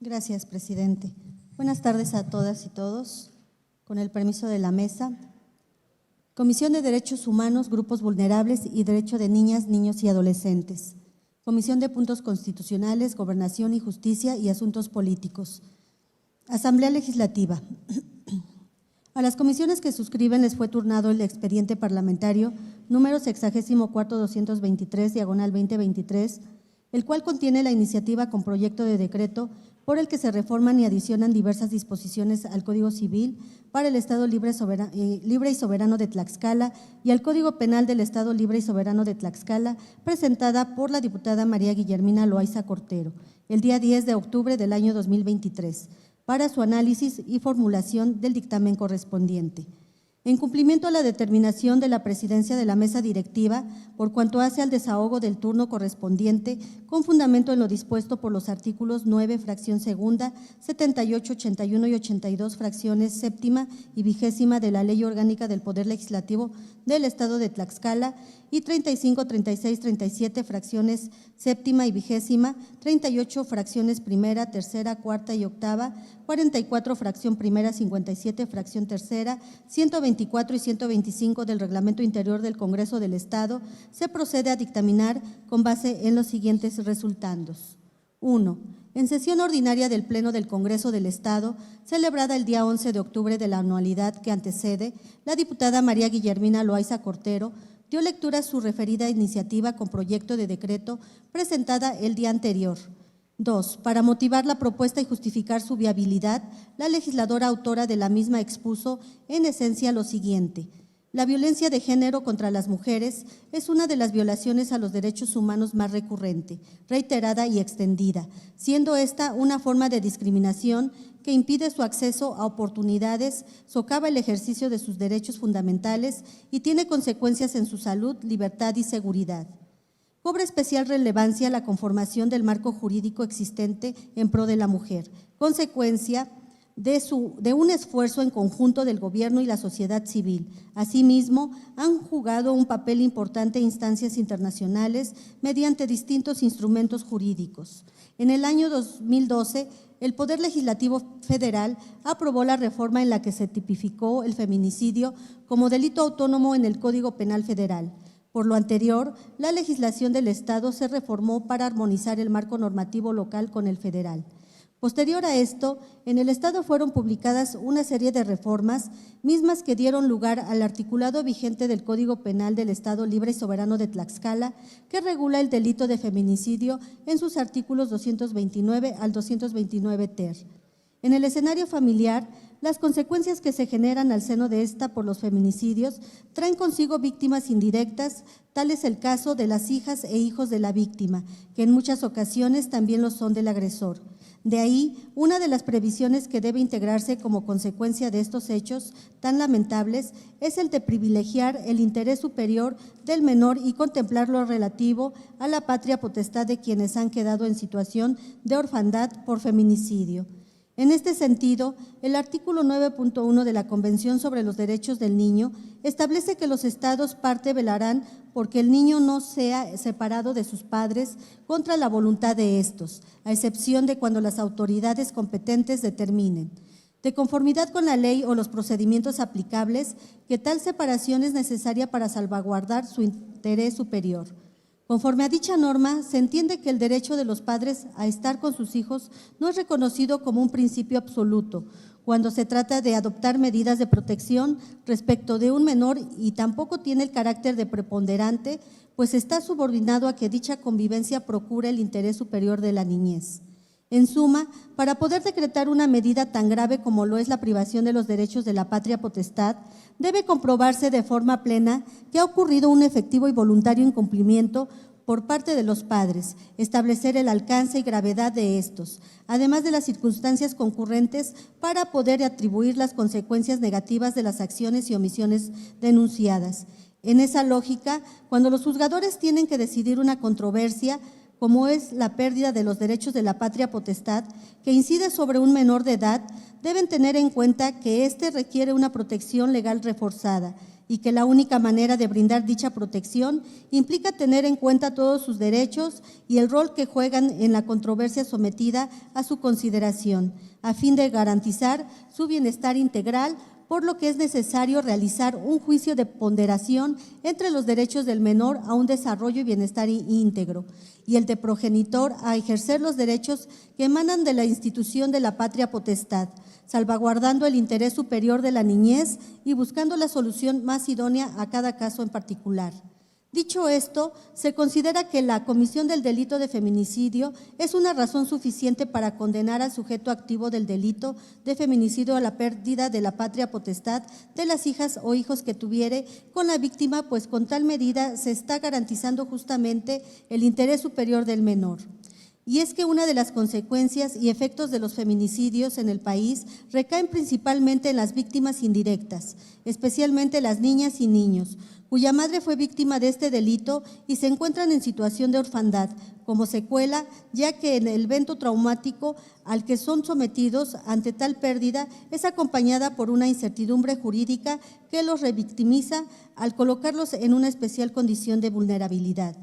Gracias, presidente. Buenas tardes a todas y todos. Con el permiso de la mesa. Comisión de Derechos Humanos, Grupos Vulnerables y Derecho de Niñas, Niños y Adolescentes. Comisión de Puntos Constitucionales, Gobernación y Justicia y Asuntos Políticos. Asamblea Legislativa. A las comisiones que suscriben les fue turnado el expediente parlamentario número 64-223/2023, el cual contiene la iniciativa con proyecto de decreto por el que se reforman y adicionan diversas disposiciones al Código Civil para el Estado libre y soberano de Tlaxcala y al Código Penal del Estado libre y soberano de Tlaxcala, presentada por la diputada María Guillermina Loaiza Cortero, el día 10 de octubre del año 2023, para su análisis y formulación del dictamen correspondiente. En cumplimiento a la determinación de la presidencia de la mesa directiva, por cuanto hace al desahogo del turno correspondiente, con fundamento en lo dispuesto por los artículos 9, fracción segunda, 78, 81 y 82, fracciones séptima y vigésima de la Ley Orgánica del Poder Legislativo del Estado de Tlaxcala y 35, 36, 37, fracciones séptima y vigésima, 38, fracciones primera, tercera, cuarta y octava, 44, fracción primera, 57, fracción tercera, 124 y 125 del Reglamento Interior del Congreso del Estado, se procede a dictaminar con base en los siguientes resultandos. 1. En sesión ordinaria del Pleno del Congreso del Estado, celebrada el día 11 de octubre de la anualidad que antecede, la diputada María Guillermina Loaiza Cortero dio lectura a su referida iniciativa con proyecto de decreto presentada el día anterior. 2. Para motivar la propuesta y justificar su viabilidad, la legisladora autora de la misma expuso en esencia lo siguiente: la violencia de género contra las mujeres es una de las violaciones a los derechos humanos más recurrente, reiterada y extendida, siendo esta una forma de discriminación que impide su acceso a oportunidades, socava el ejercicio de sus derechos fundamentales y tiene consecuencias en su salud, libertad y seguridad. Cobra especial relevancia la conformación del marco jurídico existente en pro de la mujer, consecuencia de un esfuerzo en conjunto del gobierno y la sociedad civil. Asimismo, han jugado un papel importante instancias internacionales mediante distintos instrumentos jurídicos. En el año 2012, el Poder Legislativo Federal aprobó la reforma en la que se tipificó el feminicidio como delito autónomo en el Código Penal Federal. Por lo anterior, la legislación del Estado se reformó para armonizar el marco normativo local con el federal. Posterior a esto, en el Estado fueron publicadas una serie de reformas, mismas que dieron lugar al articulado vigente del Código Penal del Estado Libre y Soberano de Tlaxcala, que regula el delito de feminicidio en sus artículos 229 al 229 ter. En el escenario familiar, las consecuencias que se generan al seno de esta por los feminicidios traen consigo víctimas indirectas, tal es el caso de las hijas e hijos de la víctima, que en muchas ocasiones también lo son del agresor. De ahí, una de las previsiones que debe integrarse como consecuencia de estos hechos tan lamentables es el de privilegiar el interés superior del menor y contemplar lo relativo a la patria potestad de quienes han quedado en situación de orfandad por feminicidio. En este sentido, el artículo 9.1 de la Convención sobre los Derechos del Niño establece que los estados parte velarán porque el niño no sea separado de sus padres contra la voluntad de estos, a excepción de cuando las autoridades competentes determinen, de conformidad con la ley o los procedimientos aplicables, que tal separación es necesaria para salvaguardar su interés superior. Conforme a dicha norma, se entiende que el derecho de los padres a estar con sus hijos no es reconocido como un principio absoluto cuando se trata de adoptar medidas de protección respecto de un menor y tampoco tiene el carácter de preponderante, pues está subordinado a que dicha convivencia procure el interés superior de la niñez. En suma, para poder decretar una medida tan grave como lo es la privación de los derechos de la patria potestad, debe comprobarse de forma plena que ha ocurrido un efectivo y voluntario incumplimiento por parte de los padres, establecer el alcance y gravedad de estos, además de las circunstancias concurrentes para poder atribuir las consecuencias negativas de las acciones y omisiones denunciadas. En esa lógica, cuando los juzgadores tienen que decidir una controversia, como es la pérdida de los derechos de la patria potestad, que incide sobre un menor de edad, deben tener en cuenta que éste requiere una protección legal reforzada y que la única manera de brindar dicha protección implica tener en cuenta todos sus derechos y el rol que juegan en la controversia sometida a su consideración, a fin de garantizar su bienestar integral, por lo que es necesario realizar un juicio de ponderación entre los derechos del menor a un desarrollo y bienestar íntegro y el de progenitor a ejercer los derechos que emanan de la institución de la patria potestad, salvaguardando el interés superior de la niñez y buscando la solución más idónea a cada caso en particular. Dicho esto, se considera que la comisión del delito de feminicidio es una razón suficiente para condenar al sujeto activo del delito de feminicidio a la pérdida de la patria potestad de las hijas o hijos que tuviere con la víctima, pues con tal medida se está garantizando justamente el interés superior del menor. Y es que una de las consecuencias y efectos de los feminicidios en el país recaen principalmente en las víctimas indirectas, especialmente las niñas y niños, cuya madre fue víctima de este delito y se encuentran en situación de orfandad como secuela, ya que el evento traumático al que son sometidos ante tal pérdida es acompañada por una incertidumbre jurídica que los revictimiza al colocarlos en una especial condición de vulnerabilidad.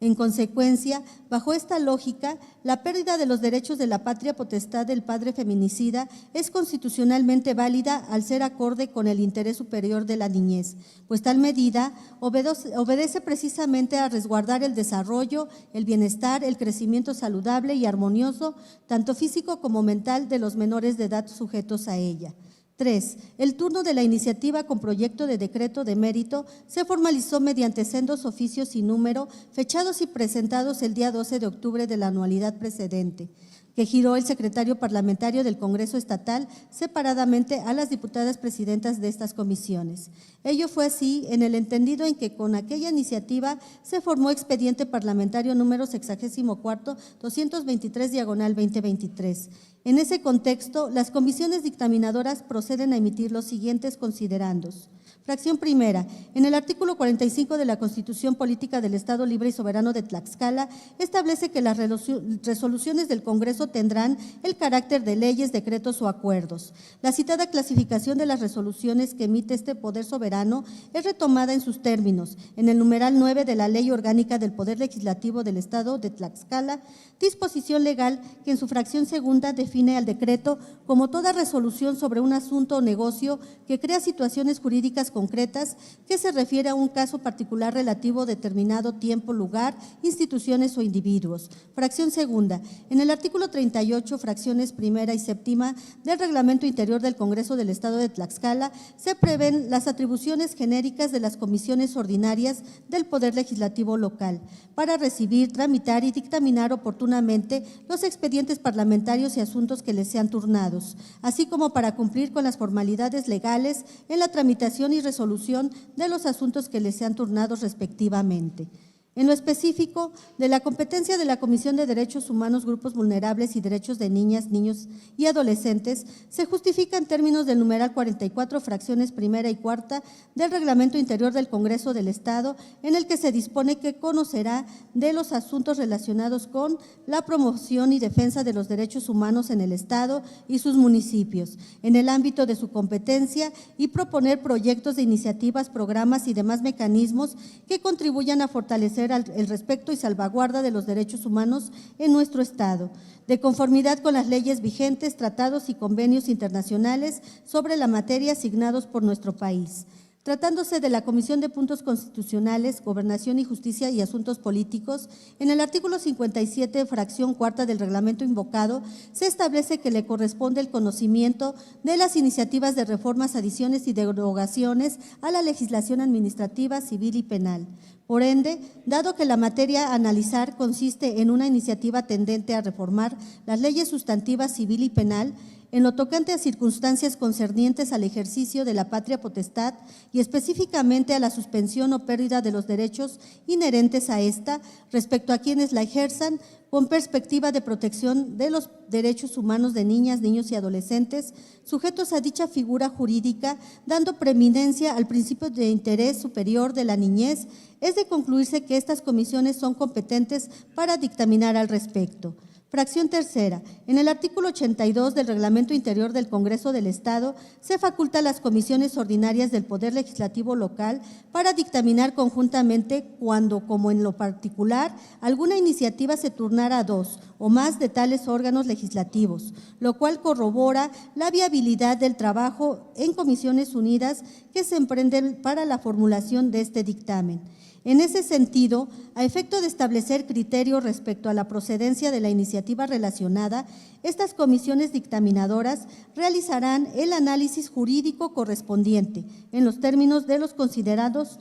En consecuencia, bajo esta lógica, la pérdida de los derechos de la patria potestad del padre feminicida es constitucionalmente válida al ser acorde con el interés superior de la niñez, pues tal medida obedece precisamente a resguardar el desarrollo, el bienestar, el crecimiento saludable y armonioso, tanto físico como mental, de los menores de edad sujetos a ella. 3. El turno de la iniciativa con proyecto de decreto de mérito se formalizó mediante sendos oficios sin número, fechados y presentados el día 12 de octubre de la anualidad precedente, que giró el secretario parlamentario del Congreso Estatal separadamente a las diputadas presidentas de estas comisiones. Ello fue así en el entendido en que con aquella iniciativa se formó expediente parlamentario número 64-223/2023. En ese contexto, las comisiones dictaminadoras proceden a emitir los siguientes considerandos. Fracción primera. En el artículo 45 de la Constitución Política del Estado Libre y Soberano de Tlaxcala establece que las resoluciones del Congreso tendrán el carácter de leyes, decretos o acuerdos. La citada clasificación de las resoluciones que emite este poder soberano es retomada en sus términos en el numeral 9 de la Ley Orgánica del Poder Legislativo del Estado de Tlaxcala, disposición legal que en su fracción segunda define al decreto como toda resolución sobre un asunto o negocio que crea situaciones jurídicas concretas que se refiere a un caso particular relativo a determinado tiempo, lugar, instituciones o individuos. Fracción segunda. En el artículo 38, fracciones primera y séptima del Reglamento Interior del Congreso del Estado de Tlaxcala, se prevén las atribuciones genéricas de las comisiones ordinarias del Poder Legislativo local para recibir, tramitar y dictaminar oportunamente los expedientes parlamentarios y asuntos que les sean turnados, así como para cumplir con las formalidades legales en la tramitación y resolución de los asuntos que les sean turnados respectivamente. En lo específico, de la competencia de la Comisión de Derechos Humanos, Grupos Vulnerables y Derechos de Niñas, Niños y Adolescentes, se justifica en términos del numeral 44, fracciones primera y cuarta del Reglamento Interior del Congreso del Estado, en el que se dispone que conocerá de los asuntos relacionados con la promoción y defensa de los derechos humanos en el Estado y sus municipios, en el ámbito de su competencia, y proponer proyectos de iniciativas, programas y demás mecanismos que contribuyan a fortalecer el respeto y salvaguarda de los derechos humanos en nuestro Estado, de conformidad con las leyes vigentes, tratados y convenios internacionales sobre la materia asignados por nuestro país. Tratándose de la Comisión de Puntos Constitucionales, Gobernación y Justicia y Asuntos Políticos, en el artículo 57, fracción cuarta del reglamento invocado, se establece que le corresponde el conocimiento de las iniciativas de reformas, adiciones y derogaciones a la legislación administrativa, civil y penal. Por ende, dado que la materia a analizar consiste en una iniciativa tendente a reformar las leyes sustantivas civil y penal, en lo tocante a circunstancias concernientes al ejercicio de la patria potestad y específicamente a la suspensión o pérdida de los derechos inherentes a esta respecto a quienes la ejerzan, con perspectiva de protección de los derechos humanos de niñas, niños y adolescentes sujetos a dicha figura jurídica, dando preeminencia al principio de interés superior de la niñez, es de concluirse que estas comisiones son competentes para dictaminar al respecto. Fracción tercera. En el artículo 82 del Reglamento Interior del Congreso del Estado se faculta a las comisiones ordinarias del Poder Legislativo local para dictaminar conjuntamente cuando, como en lo particular, alguna iniciativa se turnara a dos o más de tales órganos legislativos, lo cual corrobora la viabilidad del trabajo en comisiones unidas que se emprenden para la formulación de este dictamen. En ese sentido, a efecto de establecer criterios respecto a la procedencia de la iniciativa relacionada, estas comisiones dictaminadoras realizarán el análisis jurídico correspondiente en los términos de los considerados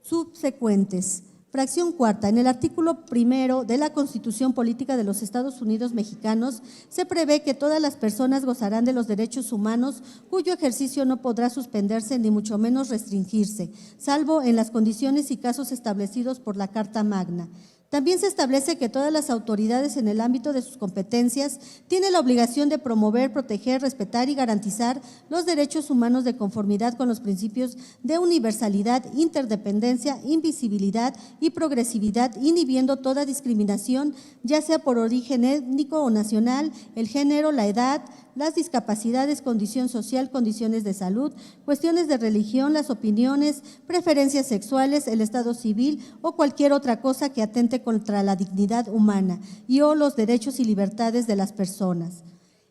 subsecuentes. Fracción cuarta. En el artículo 1 de la Constitución Política de los Estados Unidos Mexicanos se prevé que todas las personas gozarán de los derechos humanos cuyo ejercicio no podrá suspenderse ni mucho menos restringirse, salvo en las condiciones y casos establecidos por la Carta Magna. También se establece que todas las autoridades en el ámbito de sus competencias tienen la obligación de promover, proteger, respetar y garantizar los derechos humanos de conformidad con los principios de universalidad, interdependencia, invisibilidad y progresividad, inhibiendo toda discriminación, ya sea por origen étnico o nacional, el género, la edad, las discapacidades, condición social, condiciones de salud, cuestiones de religión, las opiniones, preferencias sexuales, el estado civil o cualquier otra cosa que atente contra la dignidad humana y o los derechos y libertades de las personas.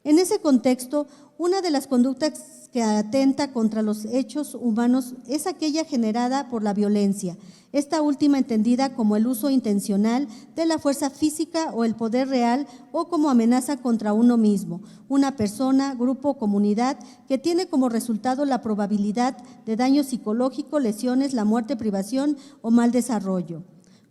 En ese contexto, una de las conductas que atenta contra los hechos humanos es aquella generada por la violencia, esta última entendida como el uso intencional de la fuerza física o el poder real o como amenaza contra uno mismo, una persona, grupo o comunidad que tiene como resultado la probabilidad de daño psicológico, lesiones, la muerte, privación o mal desarrollo.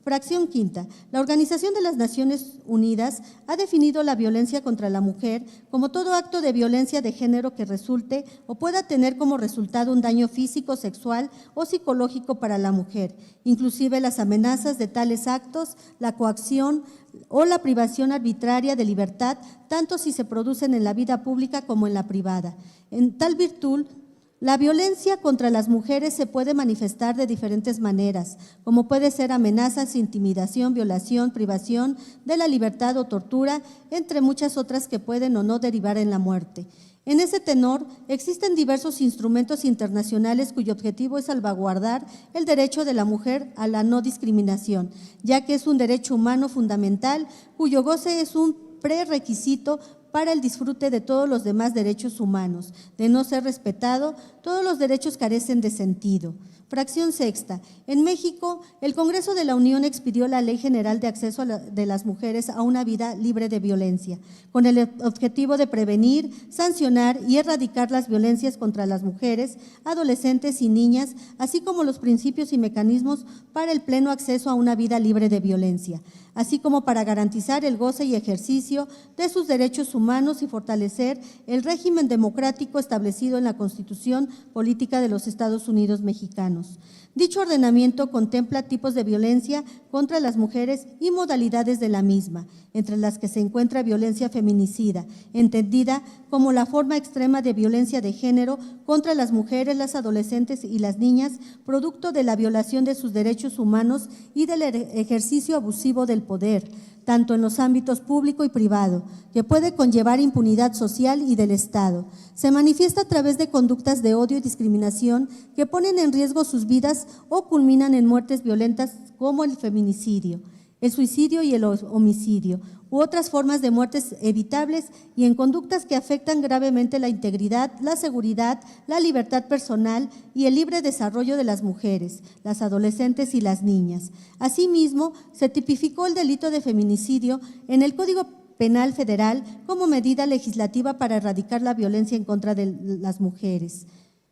Fracción quinta. La Organización de las Naciones Unidas ha definido la violencia contra la mujer como todo acto de violencia de género que resulte o pueda tener como resultado un daño físico, sexual o psicológico para la mujer, inclusive las amenazas de tales actos, la coacción o la privación arbitraria de libertad, tanto si se producen en la vida pública como en la privada. En tal virtud, la violencia contra las mujeres se puede manifestar de diferentes maneras, como puede ser amenazas, intimidación, violación, privación de la libertad o tortura, entre muchas otras que pueden o no derivar en la muerte. En ese tenor, existen diversos instrumentos internacionales cuyo objetivo es salvaguardar el derecho de la mujer a la no discriminación, ya que es un derecho humano fundamental cuyo goce es un prerequisito para el disfrute de todos los demás derechos humanos. De no ser respetado, todos los derechos carecen de sentido. Fracción sexta. En México, el Congreso de la Unión expidió la Ley General de Acceso de las Mujeres a una vida libre de violencia, con el objetivo de prevenir, sancionar y erradicar las violencias contra las mujeres, adolescentes y niñas, así como los principios y mecanismos para el pleno acceso a una vida libre de violencia, así como para garantizar el goce y ejercicio de sus derechos humanos y fortalecer el régimen democrático establecido en la Constitución Política de los Estados Unidos Mexicanos. Dicho ordenamiento contempla tipos de violencia contra las mujeres y modalidades de la misma, entre las que se encuentra violencia feminicida, entendida como la forma extrema de violencia de género contra las mujeres, las adolescentes y las niñas, producto de la violación de sus derechos humanos y del ejercicio abusivo del poder, tanto en los ámbitos público y privado, que puede conllevar impunidad social y del Estado. Se manifiesta a través de conductas de odio y discriminación que ponen en riesgo sus vidas o culminan en muertes violentas como el feminicidio, el suicidio y el homicidio, u otras formas de muertes evitables y en conductas que afectan gravemente la integridad, la seguridad, la libertad personal y el libre desarrollo de las mujeres, las adolescentes y las niñas. Asimismo, se tipificó el delito de feminicidio en el Código Penal Federal como medida legislativa para erradicar la violencia en contra de las mujeres.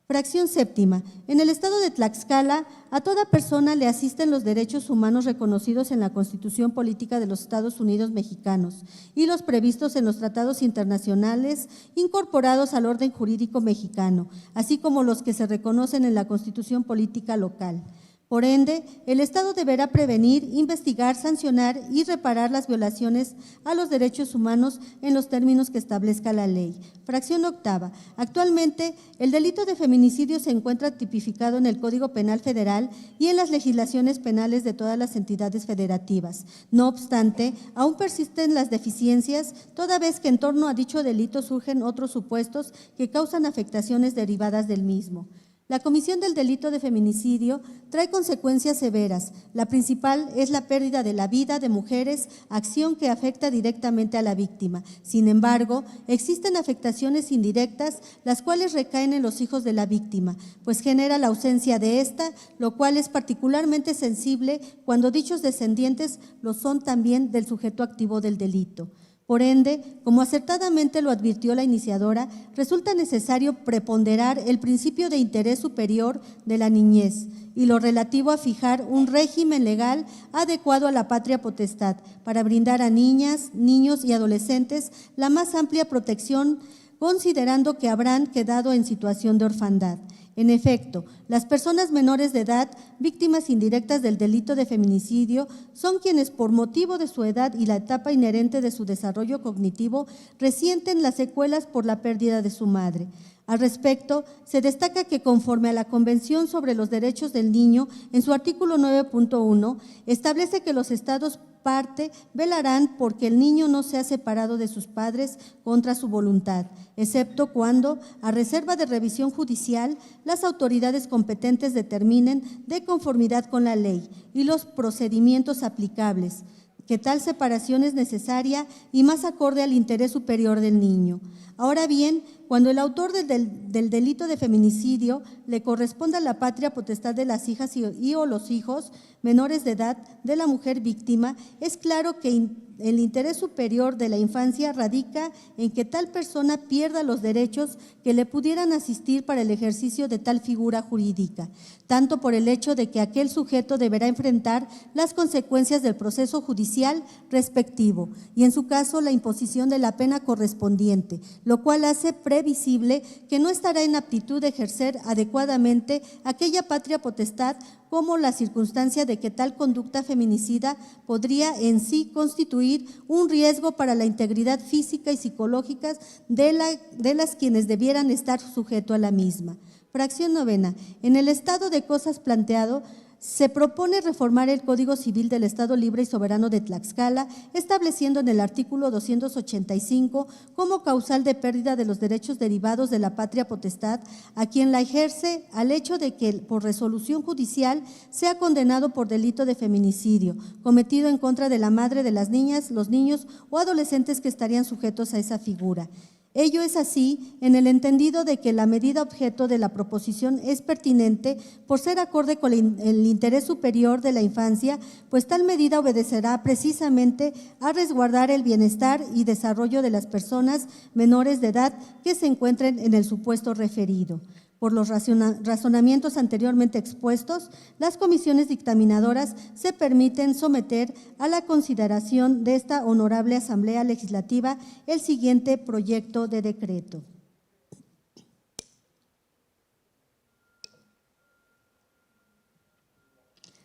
Fracción séptima. En el estado de Tlaxcala, a toda persona le asisten los derechos humanos reconocidos en la Constitución Política de los Estados Unidos Mexicanos y los previstos en los tratados internacionales incorporados al orden jurídico mexicano, así como los que se reconocen en la Constitución Política local. Por ende, el Estado deberá prevenir, investigar, sancionar y reparar las violaciones a los derechos humanos en los términos que establezca la ley. Fracción octava. Actualmente, el delito de feminicidio se encuentra tipificado en el Código Penal Federal y en las legislaciones penales de todas las entidades federativas. No obstante, aún persisten las deficiencias, toda vez que en torno a dicho delito surgen otros supuestos que causan afectaciones derivadas del mismo. La comisión del delito de feminicidio trae consecuencias severas. La principal es la pérdida de la vida de mujeres, acción que afecta directamente a la víctima. Sin embargo, existen afectaciones indirectas, las cuales recaen en los hijos de la víctima, pues genera la ausencia de ésta, lo cual es particularmente sensible cuando dichos descendientes lo son también del sujeto activo del delito. Por ende, como acertadamente lo advirtió la iniciadora, resulta necesario preponderar el principio de interés superior de la niñez y lo relativo a fijar un régimen legal adecuado a la patria potestad para brindar a niñas, niños y adolescentes la más amplia protección, considerando que habrán quedado en situación de orfandad. En efecto, las personas menores de edad, víctimas indirectas del delito de feminicidio, son quienes por motivo de su edad y la etapa inherente de su desarrollo cognitivo resienten las secuelas por la pérdida de su madre. Al respecto, se destaca que conforme a la Convención sobre los Derechos del Niño, en su artículo 9.1, establece que los estados parte velarán porque el niño no sea separado de sus padres contra su voluntad, excepto cuando, a reserva de revisión judicial, las autoridades competentes determinen, de conformidad con la ley y los procedimientos aplicables, que tal separación es necesaria y más acorde al interés superior del niño. Ahora bien, cuando el autor del delito de feminicidio le corresponda la patria potestad de las hijas y o los hijos menores de edad de la mujer víctima, es claro que el interés superior de la infancia radica en que tal persona pierda los derechos que le pudieran asistir para el ejercicio de tal figura jurídica, tanto por el hecho de que aquel sujeto deberá enfrentar las consecuencias del proceso judicial respectivo y en su caso la imposición de la pena correspondiente, lo cual hace previsible que no estará en aptitud de ejercer adecuadamente aquella patria potestad, como la circunstancia de que tal conducta feminicida podría en sí constituir un riesgo para la integridad física y psicológica de las quienes debieran estar sujeto a la misma. Fracción novena. En el estado de cosas planteado, se propone reformar el Código Civil del Estado Libre y Soberano de Tlaxcala, estableciendo en el artículo 285 como causal de pérdida de los derechos derivados de la patria potestad a quien la ejerce al hecho de que por resolución judicial sea condenado por delito de feminicidio cometido en contra de la madre de las niñas, los niños o adolescentes que estarían sujetos a esa figura. Ello es así en el entendido de que la medida objeto de la proposición es pertinente por ser acorde con el interés superior de la infancia, pues tal medida obedecerá precisamente a resguardar el bienestar y desarrollo de las personas menores de edad que se encuentren en el supuesto referido. Por los razonamientos anteriormente expuestos, las comisiones dictaminadoras se permiten someter a la consideración de esta honorable Asamblea Legislativa el siguiente proyecto de decreto.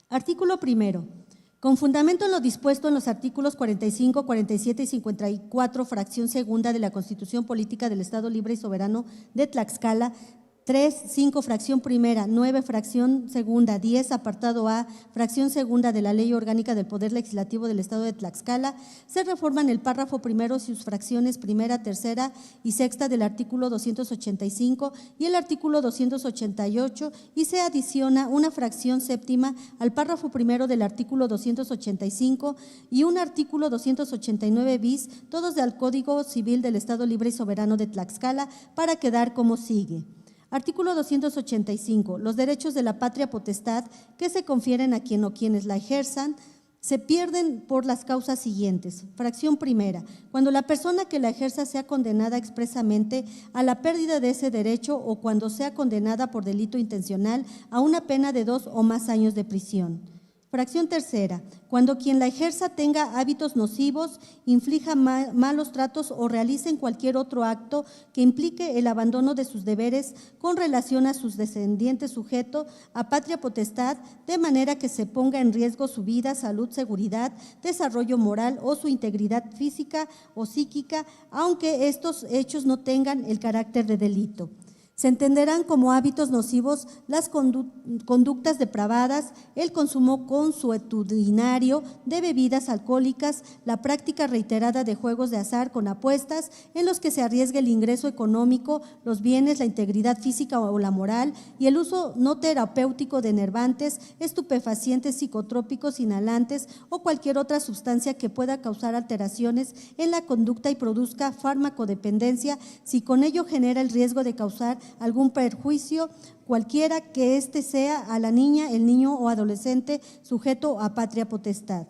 Artículo primero. Con fundamento en lo dispuesto en los artículos 45, 47 y 54, fracción segunda de la Constitución Política del Estado Libre y Soberano de Tlaxcala, 3, 5, fracción primera, 9, fracción segunda, 10, apartado A, fracción segunda de la Ley Orgánica del Poder Legislativo del Estado de Tlaxcala, se reforman el párrafo primero y sus fracciones primera, tercera y sexta del artículo 285 y el artículo 288 y se adiciona una fracción séptima al párrafo primero del artículo 285 y un artículo 289 bis, todos del Código Civil del Estado Libre y Soberano de Tlaxcala, para quedar como sigue. Artículo 285. Los derechos de la patria potestad que se confieren a quien o quienes la ejerzan se pierden por las causas siguientes. Fracción primera, cuando la persona que la ejerza sea condenada expresamente a la pérdida de ese derecho o cuando sea condenada por delito intencional a una pena de 2 o más años de prisión. Fracción tercera, cuando quien la ejerza tenga hábitos nocivos, inflija malos tratos o realice cualquier otro acto que implique el abandono de sus deberes con relación a sus descendientes sujetos a patria potestad, de manera que se ponga en riesgo su vida, salud, seguridad, desarrollo moral o su integridad física o psíquica, aunque estos hechos no tengan el carácter de delito. Se entenderán como hábitos nocivos las conductas depravadas, el consumo consuetudinario de bebidas alcohólicas, la práctica reiterada de juegos de azar con apuestas en los que se arriesga el ingreso económico, los bienes, la integridad física o la moral y el uso no terapéutico de enervantes, estupefacientes, psicotrópicos, inhalantes o cualquier otra sustancia que pueda causar alteraciones en la conducta y produzca farmacodependencia, si con ello genera el riesgo de causar algún perjuicio, cualquiera que éste sea a la niña, el niño o adolescente sujeto a patria potestad.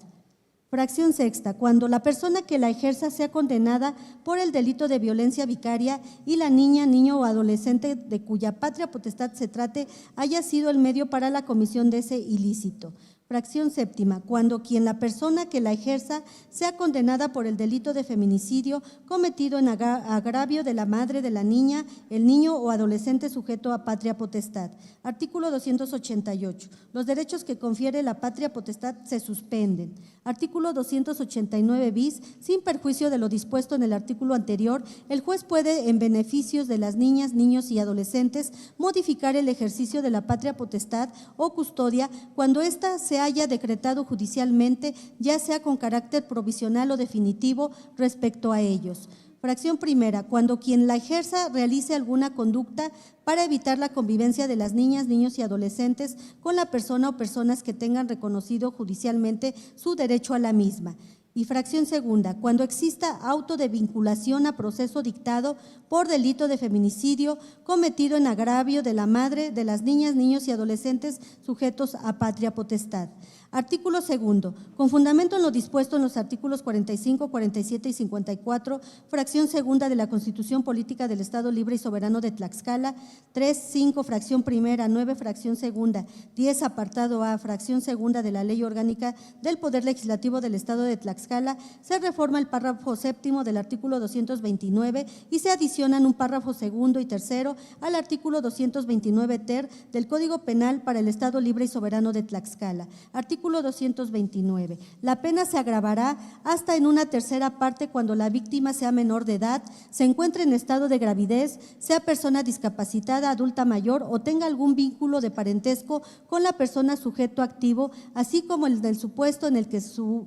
Fracción sexta, cuando la persona que la ejerza sea condenada por el delito de violencia vicaria y la niña, niño o adolescente de cuya patria potestad se trate haya sido el medio para la comisión de ese ilícito. Fracción séptima, cuando quien la persona que la ejerza sea condenada por el delito de feminicidio cometido en agravio de la madre de la niña, el niño o adolescente sujeto a patria potestad. Artículo 288. Los derechos que confiere la patria potestad se suspenden. Artículo 289 bis. Sin perjuicio de lo dispuesto en el artículo anterior, el juez puede, en beneficios de las niñas, niños y adolescentes, modificar el ejercicio de la patria potestad o custodia cuando ésta se haya decretado judicialmente, ya sea con carácter provisional o definitivo respecto a ellos. Fracción primera, cuando quien la ejerza realice alguna conducta para evitar la convivencia de las niñas, niños y adolescentes con la persona o personas que tengan reconocido judicialmente su derecho a la misma. Y fracción segunda, cuando exista auto de vinculación a proceso dictado por delito de feminicidio cometido en agravio de la madre de las niñas, niños y adolescentes sujetos a patria potestad. Artículo segundo, con fundamento en lo dispuesto en los artículos 45, 47 y 54, fracción segunda de la Constitución Política del Estado Libre y Soberano de Tlaxcala, 3, 5, fracción primera, 9, fracción segunda, 10, apartado A, fracción segunda de la Ley Orgánica del Poder Legislativo del Estado de Tlaxcala, se reforma el párrafo séptimo del artículo 229 y se adicionan un párrafo segundo y tercero al artículo 229 ter del Código Penal para el Estado Libre y Soberano de Tlaxcala. Artículo 229. La pena se agravará hasta en una tercera parte cuando la víctima sea menor de edad, se encuentre en estado de gravidez, sea persona discapacitada, adulta mayor o tenga algún vínculo de parentesco con la persona sujeto activo, así como el del supuesto en el que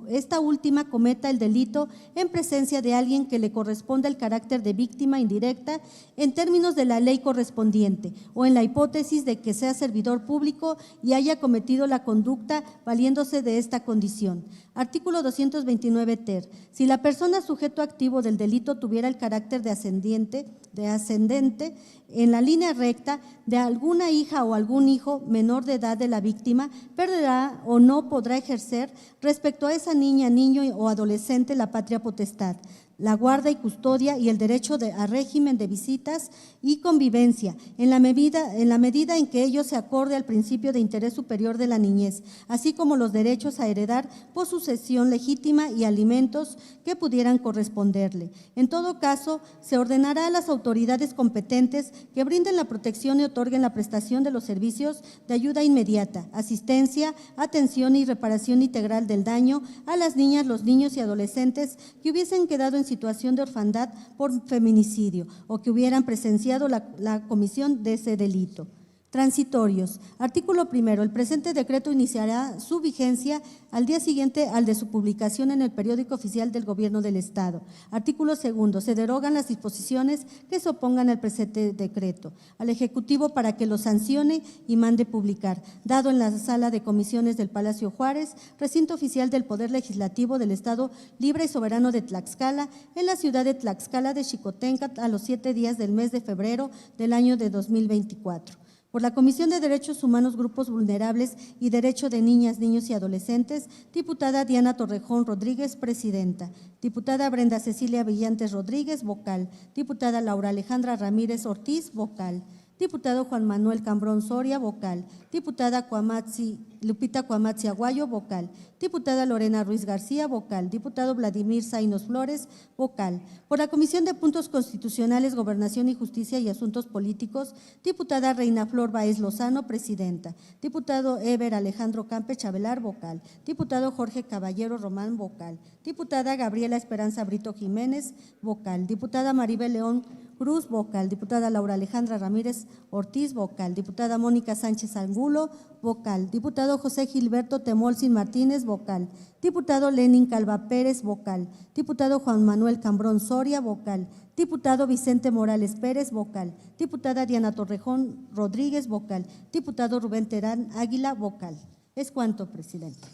esta última cometa el delito en presencia de alguien que le corresponda el carácter de víctima indirecta en términos de la ley correspondiente o en la hipótesis de que sea servidor público y haya cometido la conducta valiéndose de esta condición. Artículo 229 ter. Si la persona sujeto activo del delito tuviera el carácter de ascendente en la línea recta de alguna hija o algún hijo menor de edad de la víctima, perderá o no podrá ejercer respecto a esa niña, niño o adolescente la patria potestad, la guarda y custodia y el derecho a régimen de visitas y convivencia, en la medida en que ello se acorde al principio de interés superior de la niñez, así como los derechos a heredar por sucesión legítima y alimentos que pudieran corresponderle. En todo caso, se ordenará a las autoridades competentes que brinden la protección y otorguen la prestación de los servicios de ayuda inmediata, asistencia, atención y reparación integral del daño a las niñas, los niños y adolescentes que hubiesen quedado en situación de orfandad por feminicidio o que hubieran presenciado la comisión de ese delito. Transitorios. Artículo primero. El presente decreto iniciará su vigencia al día siguiente al de su publicación en el periódico oficial del Gobierno del Estado. Artículo segundo. Se derogan las disposiciones que se opongan al presente decreto al Ejecutivo para que lo sancione y mande publicar, dado en la sala de comisiones del Palacio Juárez, recinto oficial del Poder Legislativo del Estado Libre y Soberano de Tlaxcala, en la ciudad de Tlaxcala de Xicoténcatl, a los 7 días del mes de febrero del año de 2024. Por la Comisión de Derechos Humanos, Grupos Vulnerables y Derecho de Niñas, Niños y Adolescentes, diputada Diana Torrejón Rodríguez, presidenta. Diputada Brenda Cecilia Villantes Rodríguez, vocal. Diputada Laura Alejandra Ramírez Ortiz, vocal. Diputado Juan Manuel Cambrón Soria, vocal. Diputada Lupita Cuamatzi Aguayo, vocal. Diputada Lorena Ruiz García, vocal. Diputado Vladimir Zainos Flores, vocal. Por la Comisión de Puntos Constitucionales, Gobernación y Justicia y Asuntos Políticos, diputada Reina Flor Baez Lozano, presidenta. Diputado Eber Alejandro Campe Chavelar, vocal. Diputado Jorge Caballero Román, vocal. Diputada Gabriela Esperanza Brito Jiménez, vocal. Diputada Maribel León Cruz, vocal. Diputada Laura Alejandra Ramírez Ortiz, vocal. Diputada Mónica Sánchez Angulo, vocal. Diputado José Gilberto Temolsin Martínez, vocal. Diputado Lenin Calva Pérez, vocal. Diputado Juan Manuel Cambrón Soria, vocal. Diputado Vicente Morales Pérez, vocal. Diputada Diana Torrejón Rodríguez, vocal. Diputado Rubén Terán Águila, vocal. Es cuanto, presidente.